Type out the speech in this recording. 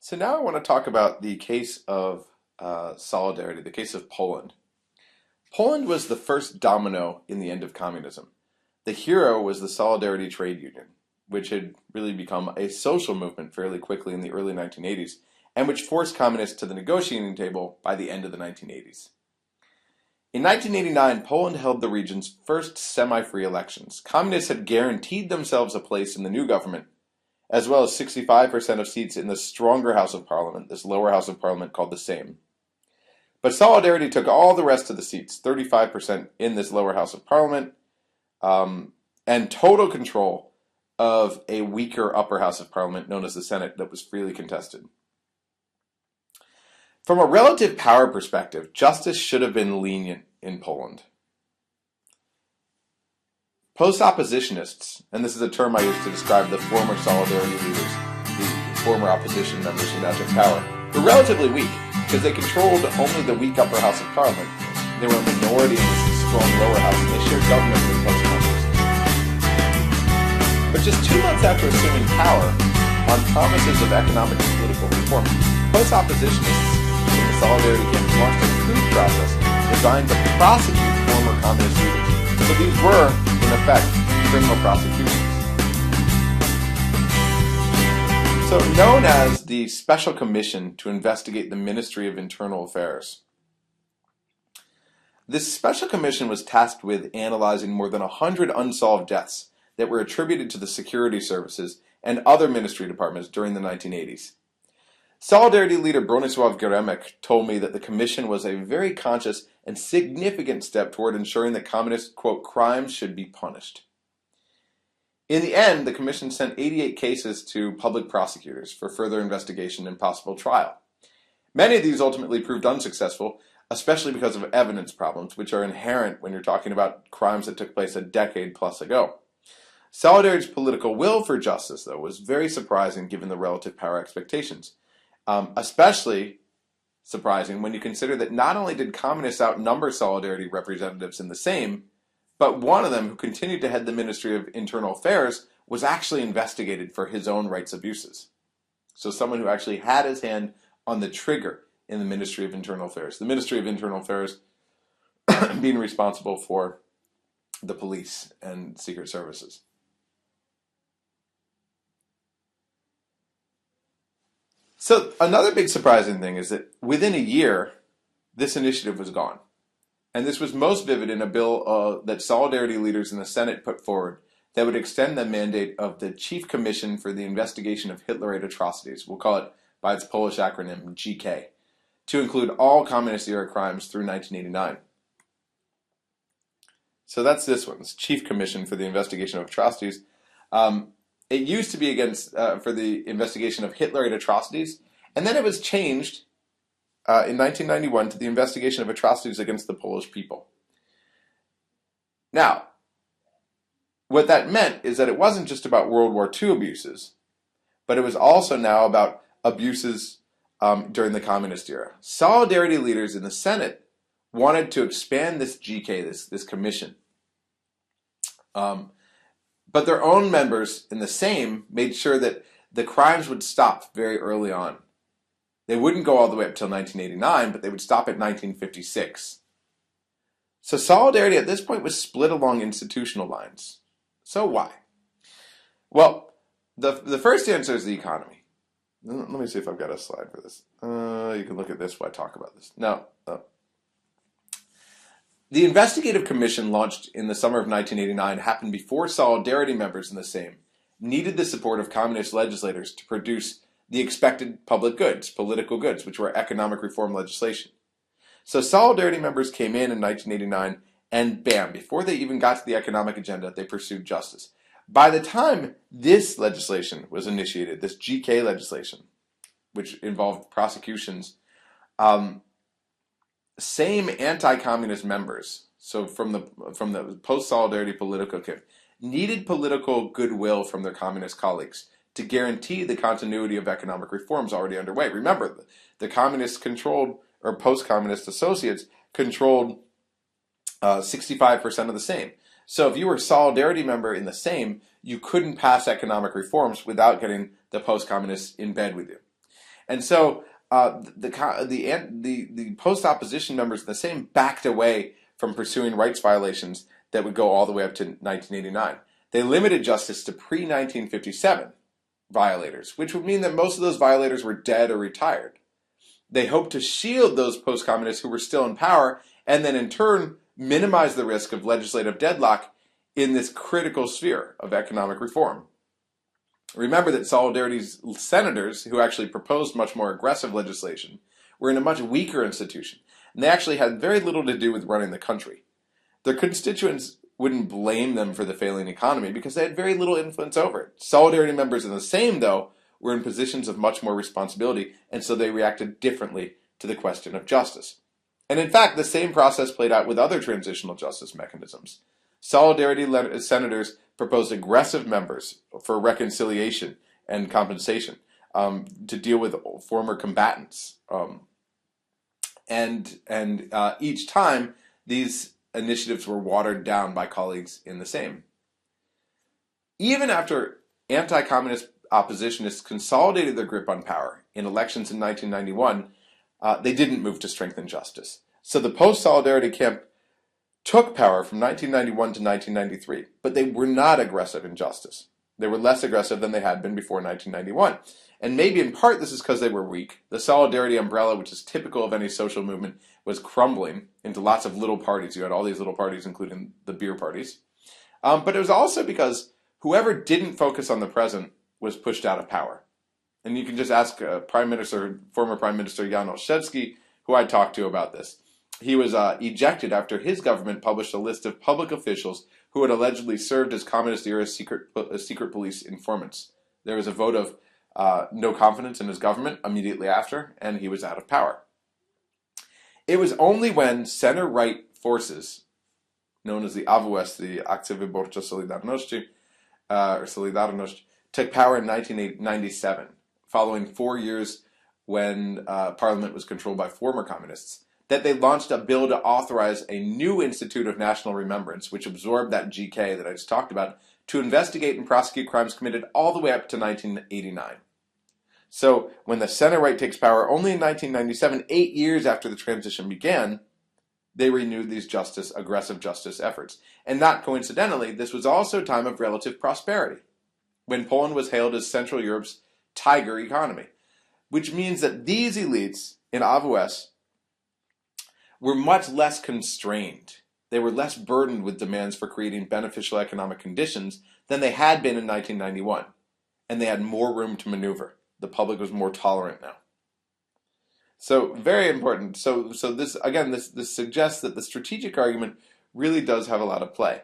So now I want to talk about the case of solidarity, the case of Poland. Poland was the first domino in the end of communism. The hero was the Solidarity Trade Union, which had really become a social movement fairly quickly in the early 1980s, and which forced communists to the negotiating table by the end of the 1980s. In 1989, Poland held the region's first semi-free elections. Communists had guaranteed themselves a place in the new government, as well as 65% of seats in the stronger House of Parliament, this lower House of Parliament called the Sejm. But Solidarity took all the rest of the seats, 35% in this lower House of Parliament, and total control of a weaker upper House of Parliament known as the Senate that was freely contested. From a relative power perspective, justice should have been lenient in Poland. Post-oppositionists, and this is a term I use to describe the former Solidarity leaders, the former opposition members who now took power, were relatively weak because they controlled only the weak upper House of Parliament. They were a minority in this strong lower house, and they shared government with post-communists. But just 2 months after assuming power, on promises of economic and political reform, post-oppositionists in the Solidarity camp launched a coup process designed to prosecute former communist leaders. So these were, in effect, criminal prosecutions. So known as the Special Commission to investigate the Ministry of Internal Affairs. This Special Commission was tasked with analyzing more than 100 unsolved deaths that were attributed to the security services and other ministry departments during the 1980s. Solidarity leader Bronisław Geremek told me that the commission was a very conscious and significant step toward ensuring that communist, quote, crimes should be punished. In the end, the commission sent 88 cases to public prosecutors for further investigation and possible trial. Many of these ultimately proved unsuccessful, especially because of evidence problems, which are inherent when you're talking about crimes that took place a decade plus ago. Solidarity's political will for justice, though, was very surprising given the relative power expectations. Especially surprising when you consider that not only did communists outnumber Solidarity representatives in the Sejm, but one of them, who continued to head the Ministry of Internal Affairs, was actually investigated for his own rights abuses. So someone who actually had his hand on the trigger in the Ministry of Internal Affairs. The Ministry of Internal Affairs being responsible for the police and secret services. So another big surprising thing is that within a year, this initiative was gone. And this was most vivid in a bill that Solidarity leaders in the Senate put forward that would extend the mandate of the Chief Commission for the Investigation of Hitlerite Atrocities, we'll call it by its Polish acronym GK, to include all communist-era crimes through 1989. So that's this one, this Chief Commission for the Investigation of Atrocities. It used to be for the investigation of Hitlerite atrocities, and then it was changed in 1991 to the investigation of atrocities against the Polish people. Now, what that meant is that it wasn't just about World War II abuses, but it was also now about abuses during the communist era. Solidarity leaders in the Senate wanted to expand this GK, this commission. But their own members in the Sejm made sure that the crimes would stop very early on. They wouldn't go all the way up till 1989, but they would stop at 1956. So Solidarity at this point was split along institutional lines. So why? Well, the first answer is the economy. Let me see if I've got a slide for this. You can look at this while I talk about this. No. The investigative commission launched in the summer of 1989 happened before Solidarity members in the Sejm needed the support of communist legislators to produce the expected public goods, political goods, which were economic reform legislation. So Solidarity members came in 1989, and bam, before they even got to the economic agenda, they pursued justice. By the time this legislation was initiated, this GK legislation, which involved prosecutions, same anti-communist members, so from the post-Solidarity political camp, needed political goodwill from their communist colleagues to guarantee the continuity of economic reforms already underway. Remember, the communists controlled, or post-communist associates controlled 65% of the Sejm. So if you were a Solidarity member in the Sejm, you couldn't pass economic reforms without getting the post-communists in bed with you. And so the post-opposition members in the Sejm backed away from pursuing rights violations that would go all the way up to 1989. They limited justice to pre-1957 violators, which would mean that most of those violators were dead or retired. They hoped to shield those post-communists who were still in power and then in turn minimize the risk of legislative deadlock in this critical sphere of economic reform. Remember that Solidarity's senators, who actually proposed much more aggressive legislation, were in a much weaker institution, and they actually had very little to do with running the country. Their constituents wouldn't blame them for the failing economy because they had very little influence over it. Solidarity members in the Sejm, though, were in positions of much more responsibility, and so they reacted differently to the question of justice. And in fact, the same process played out with other transitional justice mechanisms. Solidarity senators proposed aggressive measures for reconciliation and compensation to deal with former combatants. And each time, these initiatives were watered down by colleagues in the Sejm. Even after anti-communist oppositionists consolidated their grip on power in elections in 1991, they didn't move to strengthen justice. So the post-Solidarity camp took power from 1991 to 1993, but they were not aggressive in justice. They were less aggressive than they had been before 1991. And maybe in part this is because they were weak. The Solidarity umbrella, which is typical of any social movement, was crumbling into lots of little parties. You had all these little parties, including the beer parties. But it was also because whoever didn't focus on the present was pushed out of power. And you can just ask former Prime Minister Jan Olszewski, who I talked to about this. He was ejected after his government published a list of public officials who had allegedly served as communist-era secret police informants. There was a vote of no confidence in his government immediately after, and he was out of power. It was only when center-right forces, known as the AWS, the Akcja Wyborcza Solidarności, or Solidarność, took power in 1997, following 4 years when Parliament was controlled by former communists, that they launched a bill to authorize a new Institute of National Remembrance, which absorbed that GK that I just talked about, to investigate and prosecute crimes committed all the way up to 1989. So when the center-right takes power only in 1997, 8 years after the transition began, they renewed these aggressive justice efforts. And not coincidentally, this was also a time of relative prosperity, when Poland was hailed as Central Europe's tiger economy, which means that these elites in AWS were much less constrained. They were less burdened with demands for creating beneficial economic conditions than they had been in 1991. And they had more room to maneuver. The public was more tolerant now. So very important. So this, again, this suggests that the strategic argument really does have a lot of play.